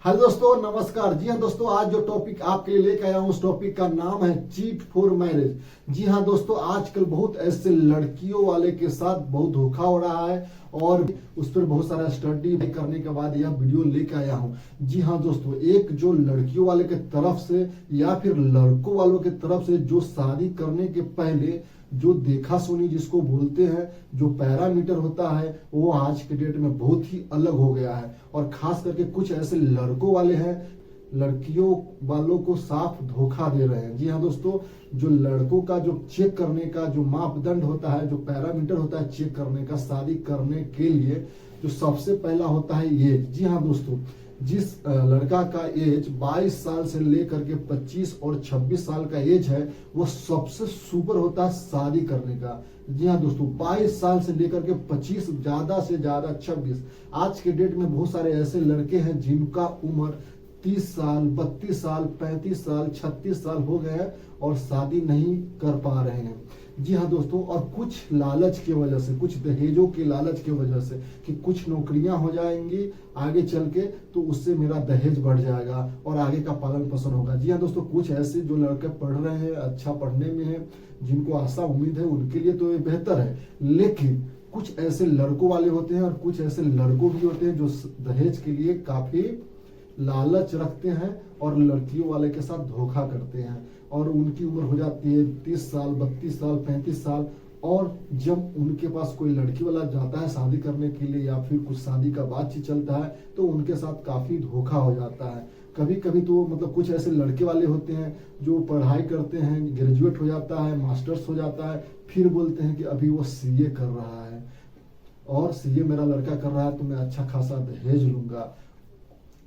Hello दोस्तों, नमस्कार। जी हाँ दोस्तों, आज जो टॉपिक आपके लिए लेकर आया हूँ उस टॉपिक का नाम है चीट फॉर मैरिज। जी हाँ दोस्तों, आजकल बहुत ऐसे लड़कियों वाले के साथ बहुत धोखा हो रहा है और उस पर बहुत सारा स्टडी करने के बाद यह वीडियो लेकर आया हूँ। जी हाँ दोस्तों, एक जो लड़कियों वाले के तरफ से या फिर लड़कों वालों के तरफ से जो शादी करने के पहले जो देखा सुनी जिसको बोलते हैं, जो पैरामीटर होता है, वो आज के डेट में बहुत ही अलग हो गया है। और खास करके कुछ ऐसे लड़कों वाले हैं, लड़कियों वालों को साफ धोखा दे रहे हैं। जी हाँ दोस्तों, जो लड़कों का जो चेक करने का जो मापदंड होता है, जो पैरामीटर होता है चेक करने का शादी करने के लिए, जो सबसे पहला होता है एज। जी हाँ दोस्तों, जिस लड़का का एज 22 साल से लेकर के 25 और 26 साल का एज है, वो सबसे सुपर होता है शादी करने का। जी हाँ दोस्तों, 22 साल से लेकर के 25, ज्यादा से ज्यादा 26। आज के डेट में बहुत सारे ऐसे लड़के हैं जिनका उम्र 30 साल, 32 साल, 35 साल, 36 साल हो गए हैं और शादी नहीं कर पा रहे हैं। जी हाँ दोस्तों, और कुछ लालच की वजह से, कुछ दहेजों के लालच की वजह से कि कुछ नौकरियां हो जाएंगी आगे चल के तो उससे मेरा दहेज बढ़ जाएगा और आगे का पालन पोषण होगा। जी हाँ दोस्तों, कुछ ऐसे जो लड़के पढ़ रहे हैं, अच्छा पढ़ने में है, जिनको आशा उम्मीद है, उनके लिए तो ये बेहतर है। लेकिन कुछ ऐसे लड़कों वाले होते हैं और कुछ ऐसे लड़कों भी होते हैं जो दहेज के लिए काफी लालच रखते हैं और लड़कियों वाले के साथ धोखा करते हैं। और उनकी उम्र हो जाती है 30 साल, 32 साल, 35 साल, और जब उनके पास कोई लड़की वाला जाता है शादी करने के लिए या फिर कुछ शादी का बातचीत चलता है तो उनके साथ काफी धोखा हो जाता है। कभी कभी तो मतलब कुछ ऐसे लड़के वाले होते हैं जो पढ़ाई करते हैं, ग्रेजुएट हो जाता है, मास्टर्स हो जाता है, फिर बोलते हैं कि अभी वो सीए कर रहा है और सीए मेरा लड़का कर रहा है तो मैं अच्छा खासा दहेज लूंगा।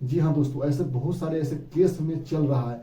जी हाँ दोस्तों, ऐसे बहुत सारे ऐसे केस में चल रहा है।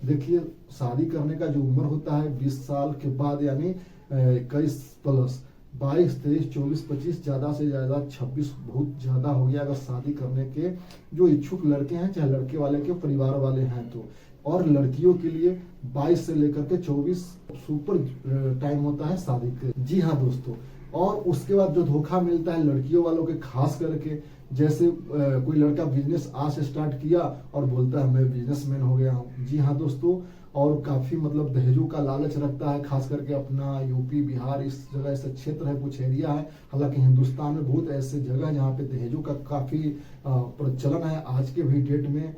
देखिए, शादी करने का जो उम्र होता है 20 साल के बाद, यानी 21 प्लस 22, 23, 24, 25, ज्यादा से ज्यादा 26 बहुत ज्यादा हो गया अगर शादी करने के जो इच्छुक लड़के हैं, चाहे लड़के वाले के परिवार वाले हैं तो। और लड़कियों के लिए 22 से लेकर के 24 सुपर टाइम होता है शादी के। जी हाँ दोस्तों, और उसके बाद जो धोखा मिलता है लड़कियों वालों के, खास करके जैसे कोई लड़का बिजनेस आज से स्टार्ट किया और बोलता है मैं बिजनेसमैन हो गया हूँ। जी हाँ दोस्तों, और काफी मतलब दहेजों का लालच रखता है, खास करके अपना यूपी, बिहार, इस जगह ऐसे क्षेत्र है, कुछ एरिया है। हालांकि हिंदुस्तान में बहुत ऐसे जगह है जहाँ पे दहेजों का काफी प्रचलन है आज के भी डेट में।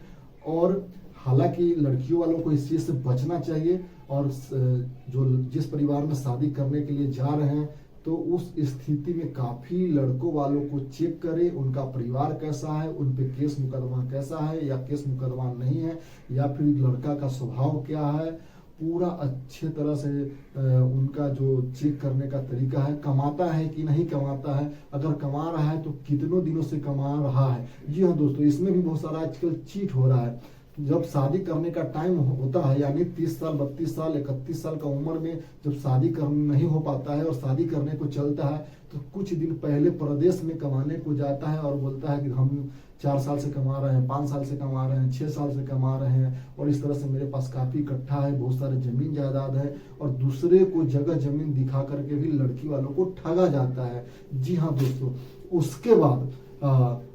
और हालांकि लड़कियों वालों को इस चीज से बचना चाहिए। और जो जिस परिवार में शादी करने के लिए जा रहे हैं तो उस स्थिति में काफी लड़कों वालों को चेक करें, उनका परिवार कैसा है, उन पे केस मुकदमा कैसा है या केस मुकदमा नहीं है, या फिर लड़का का स्वभाव क्या है, पूरा अच्छे तरह से उनका जो चेक करने का तरीका है, कमाता है कि नहीं कमाता है, अगर कमा रहा है तो कितनों दिनों से कमा रहा है। जी हाँ दोस्तों, इसमें भी बहुत सारा आजकल चीट हो रहा है। जब शादी करने का टाइम होता है, यानी 30 साल, 32 साल, 31 साल का उम्र में जब शादी कर नहीं हो पाता है और शादी करने को चलता है तो कुछ दिन पहले प्रदेश में कमाने को जाता है और बोलता है कि हम 4 साल से कमा रहे हैं, 5 साल से कमा रहे हैं, 6 साल से कमा रहे हैं और इस तरह से मेरे पास काफी इकट्ठा है, बहुत सारे जमीन जायदाद है, और दूसरे को जगह जमीन दिखा करके भी लड़की वालों को ठगा जाता है। जी हाँ दोस्तों, उसके बाद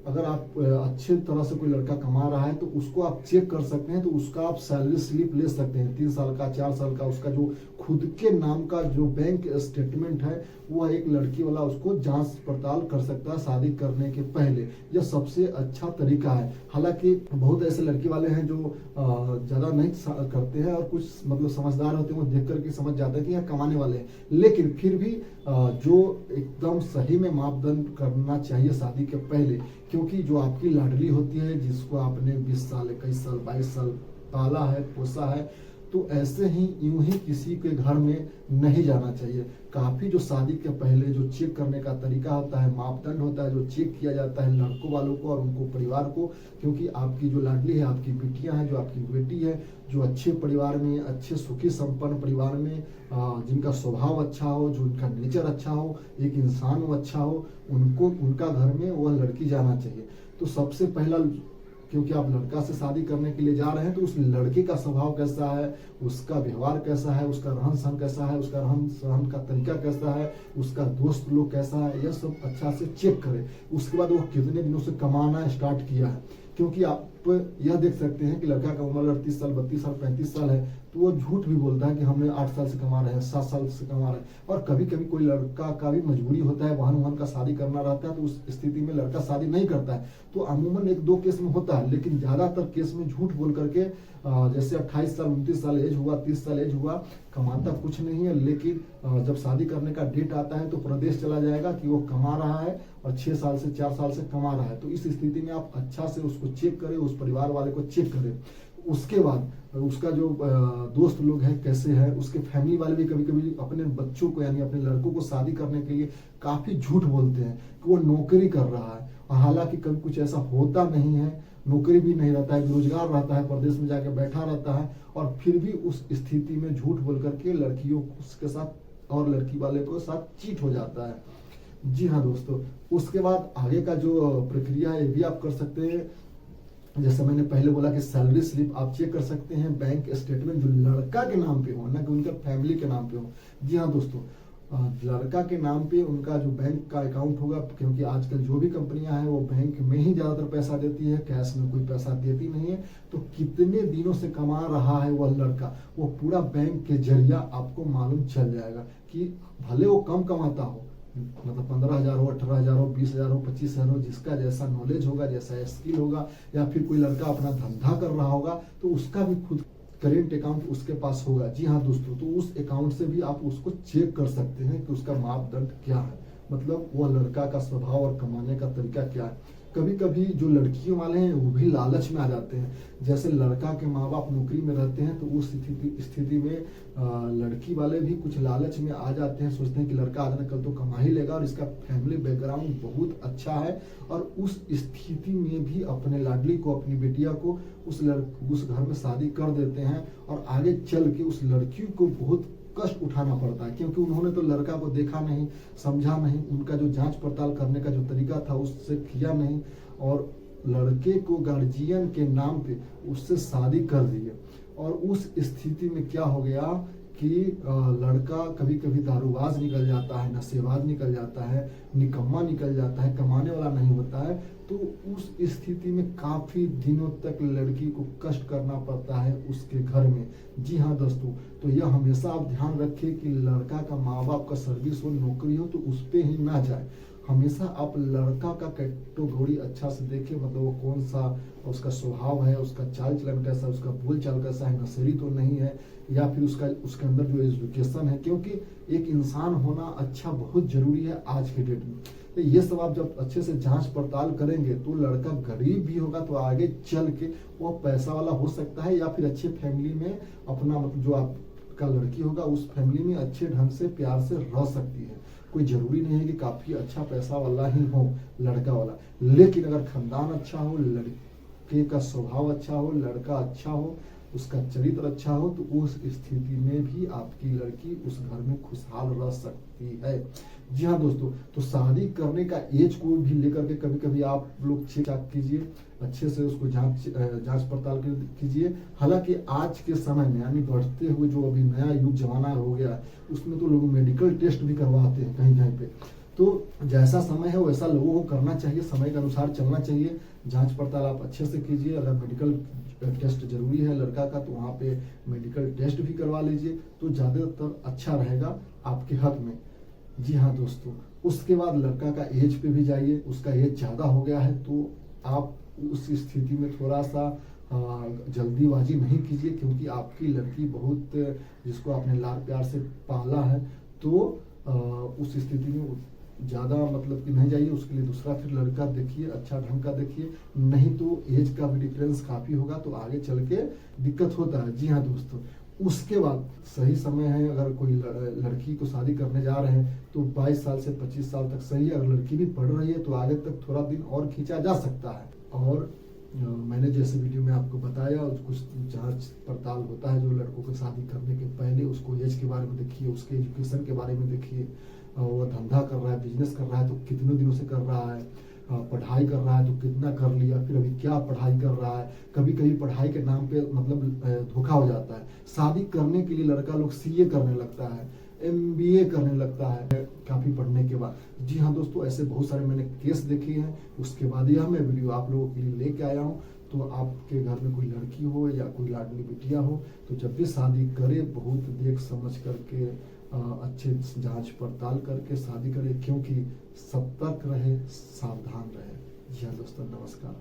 अगर आप अच्छे तरह से कोई लड़का कमा रहा है तो उसको आप चेक कर सकते हैं, तो उसका आप सैलरी स्लिप ले सकते हैं, 3 साल का, 4 साल का, उसका जो खुद के नाम का जो बैंक स्टेटमेंट है वो एक लड़की वाला उसको जांच पड़ताल कर सकता है शादी करने के पहले। यह सबसे अच्छा तरीका है। हालांकि बहुत ऐसे लड़की वाले हैं जो ज्यादा नहीं करते हैं और कुछ मतलब समझदार होते हैं, वो देख करके समझ जाते हैं कि यह कमाने वाले हैं, लेकिन फिर भी जो एकदम सही में मापदंड करना चाहिए शादी के पहले, क्योंकि जो आपकी लाडली होती है, जिसको आपने 20 साल, 21 साल, 22 साल पाला है, पोसा है, तो ऐसे ही यूं ही किसी के घर में नहीं जाना चाहिए। काफी जो शादी के पहले जो चेक करने का तरीका होता है, मापदंड होता है, जो चेक किया जाता है लड़कों वालों को और उनको परिवार को, क्योंकि आपकी जो लाडली है, आपकी बेटियां हैं, जो आपकी बेटी है, जो अच्छे परिवार में, अच्छे सुखी संपन्न परिवार में, जिनका स्वभाव अच्छा हो, जो उनका नेचर अच्छा हो, एक इंसान वो अच्छा हो, उनको उनका घर में वह लड़की जाना चाहिए। तो सबसे पहला, क्योंकि आप लड़का से शादी करने के लिए जा रहे हैं तो उस लड़के का स्वभाव कैसा है, उसका व्यवहार कैसा है, उसका रहन सहन कैसा है, उसका रहन सहन का तरीका कैसा है, उसका दोस्त लोग कैसा है, यह सब अच्छा से चेक करें। उसके बाद वो कितने दिनों से कमाना स्टार्ट किया है, क्योंकि आप यह देख सकते हैं कि लड़का का उम्र 38 साल, 32 साल, 35 साल है, तो वो झूठ भी बोलता है कि हमने 8 साल से कमा रहे हैं, 7 साल से कमा रहे हैं। और कभी कभी कोई लड़का का भी मजबूरी होता है, वाहन वाहन का शादी करना रहता है, तो उस स्थिति में लड़का शादी नहीं करता है। तो अमूमन 1-2 केस में होता है, लेकिन ज्यादातर केस में झूठ बोल करके जैसे 28 साल, 29 साल एज हुआ, 30 साल एज हुआ, कमाता कुछ नहीं है, लेकिन जब शादी करने का डेट आता है तो प्रदेश चला जाएगा कि वो कमा रहा है और 6 साल से 4 साल से कमा रहा है। तो इस स्थिति में आप अच्छा से उसको चेक करें, उस परिवार वाले को चेक करें। उसके बाद उसका जो दोस्त लोग हैं कैसे हैं, उसके फैमिली वाले भी कभी कभी अपने बच्चों को यानी अपने लड़कों को शादी करने के लिए काफी झूठ बोलते हैं कि वो नौकरी कर रहा है, और हालांकि कभी कुछ ऐसा होता नहीं है, नौकरी भी नहीं रहता है, बेरोजगार रहता है, प्रदेश में जाके बैठा रहता है, और फिर भी उस स्थिति में झूठ बोल करके लड़कियों के साथ और लड़की वाले को साथ चीट हो जाता है। जी हाँ दोस्तों, उसके बाद आगे का जो प्रक्रिया है ये भी आप कर सकते हैं। जैसे मैंने पहले बोला कि सैलरी स्लिप आप चेक कर सकते हैं, बैंक स्टेटमेंट जो लड़का के नाम पे हो, ना कि उनका फैमिली के नाम पे हो। जी हाँ दोस्तों, लड़का के नाम पे उनका जो बैंक का अकाउंट होगा, क्योंकि आजकल जो भी कंपनियां हैं वो बैंक में ही ज्यादातर पैसा देती है, कैश में कोई पैसा देती नहीं है। तो कितने दिनों से कमा रहा है वह लड़का, वो पूरा बैंक के जरिया आपको मालूम चल जाएगा कि भले वो कम कमाता हो, मतलब 15,000 हो, 18,000 हो, 20,000 हो, 25,000 हो, जिसका जैसा नॉलेज होगा, जैसा स्किल होगा, या फिर कोई लड़का अपना धंधा कर रहा होगा तो उसका भी खुद करेंट अकाउंट उसके पास होगा। जी हाँ दोस्तों, तो उस अकाउंट से भी आप उसको चेक कर सकते हैं कि उसका मापदंड क्या है, मतलब वह लड़का का स्वभाव और कमाने का तरीका क्या है। कभी कभी जो लड़कियों वाले हैं वो भी लालच में आ जाते हैं। जैसे लड़का के माँ बाप नौकरी में रहते हैं तो उस स्थिति में लड़की वाले भी कुछ लालच में आ जाते हैं, सोचते हैं कि लड़का आज न कल तो कमा ही लेगा और इसका फैमिली बैकग्राउंड बहुत अच्छा है, और उस स्थिति में भी अपने लाडली को, अपनी बेटिया को उस घर में शादी कर देते हैं, और आगे चल के उस लड़की को बहुत कष्ट उठाना पड़ता है, क्योंकि उन्होंने तो लड़का को देखा नहीं, समझा नहीं, उनका जो जांच पड़ताल करने का जो तरीका था उससे किया नहीं, और लड़के को गार्जियन के नाम पे उससे शादी कर दी है। और उस स्थिति में क्या हो गया कि लड़का कभी कभी दारूबाज निकल जाता है, नशेबाज निकल जाता है, निकम्मा निकल जाता है, कमाने वाला नहीं होता है। तो उस स्थिति में काफी दिनों तक लड़की को कष्ट करना पड़ता है उसके घर में। जी हाँ दोस्तों, तो यह हमेशा आप ध्यान रखें कि लड़का का माँ बाप का सर्विस हो, नौकरी हो, तो उस पे ही ना जाए। हमेशा आप लड़का का कैटेगरी अच्छा से देखें, मतलब वो कौन सा उसका स्वभाव है, उसका चाल चलन कैसा, उसका बोल चाल कैसा है, नशेड़ी तो नहीं है, या फिर उसके अंदर जो एजुकेशन है, क्योंकि एक इंसान होना अच्छा बहुत जरूरी है आज के डेट में। तो ये सब आप जब अच्छे से जांच पड़ताल करेंगे तो लड़का गरीब भी होगा तो आगे चल के वो पैसा वाला हो सकता है, या फिर अच्छे फैमिली में अपना, मतलब जो आपका लड़की होगा उस फैमिली में अच्छे ढंग से प्यार से रह सकती है। कोई जरूरी नहीं है कि काफी अच्छा पैसा वाला ही हो लड़का वाला, लेकिन अगर खानदान अच्छा हो, लड़के का स्वभाव अच्छा हो, लड़का अच्छा हो, उसका चरित्र अच्छा हो, तो उस स्थिति में भी आपकी लड़की उस घर में खुशहाल रह सकती है। जी हाँ दोस्तों, तो शादी करने का एज को भी लेकर के कभी कभी आप लोग चेक कीजिए, अच्छे से उसको जांच पड़ताल कीजिए। हालांकि आज के समय में यानी बढ़ते हुए जो अभी नया युग जमाना हो गया है, उसमें तो लोग मेडिकल टेस्ट भी करवाते हैं कहीं कहीं पे। तो जैसा समय है वैसा लोगों को करना चाहिए, समय के अनुसार चलना चाहिए। जांच पड़ताल आप अच्छे से कीजिए। अगर मेडिकल टेस्ट जरूरी है लड़का का तो वहाँ पे मेडिकल टेस्ट भी करवा लीजिए, तो ज्यादातर अच्छा रहेगा आपके हक में। जी हाँ दोस्तों, उसके बाद लड़का का एज पे भी जाइए। उसका एज ज्यादा हो गया है तो आप उस स्थिति में थोड़ा सा जल्दीबाजी नहीं कीजिए, क्योंकि आपकी लड़की बहुत, जिसको आपने लाड प्यार से पाला है, तो उस स्थिति में ज्यादा मतलब कि नहीं जाइए। उसके लिए दूसरा फिर लड़का देखिए, अच्छा ढंग का देखिए, नहीं तो एज का भी डिफरेंस काफी होगा तो आगे चल के दिक्कत होता है। जी हाँ दोस्तों, उसके बाद सही समय है, अगर कोई लड़की को शादी करने जा रहे हैं तो 22 साल से 25 साल तक सही है। अगर लड़की भी पढ़ रही है तो आगे तक थोड़ा दिन और खींचा जा सकता है। और मैंने जैसे वीडियो में आपको बताया, कुछ जांच पड़ताल होता है जो लड़कों को शादी करने के पहले, उसको एज के बारे में देखिए, उसके एजुकेशन के बारे में देखिए, वो धंधा कर रहा है, बिजनेस कर रहा है तो कितने दिनों से कर रहा है, पढ़ाई कर रहा है तो कितना कर लिया, फिर अभी क्या पढ़ाई कर रहा है। कभी कभी पढ़ाई के नाम पे मतलब धोखा हो जाता है। शादी करने के लिए लड़का लोग सीए करने लगता है, एमबीए करने लगता है काफी पढ़ने के बाद। जी हाँ दोस्तों, ऐसे बहुत सारे मैंने केस देखे हैं। उसके बाद यह मैं वीडियो आप लोगों के लिए लेके आया हूँ। दोस्तों आपके घर में कोई लड़की हो या कोई लाडली बिटिया हो तो जब भी शादी करे बहुत देख समझ करके अच्छे जांच पड़ताल करके शादी करे, क्योंकि सतर्क रहे, सावधान रहे। जी हाँ दोस्तों, नमस्कार।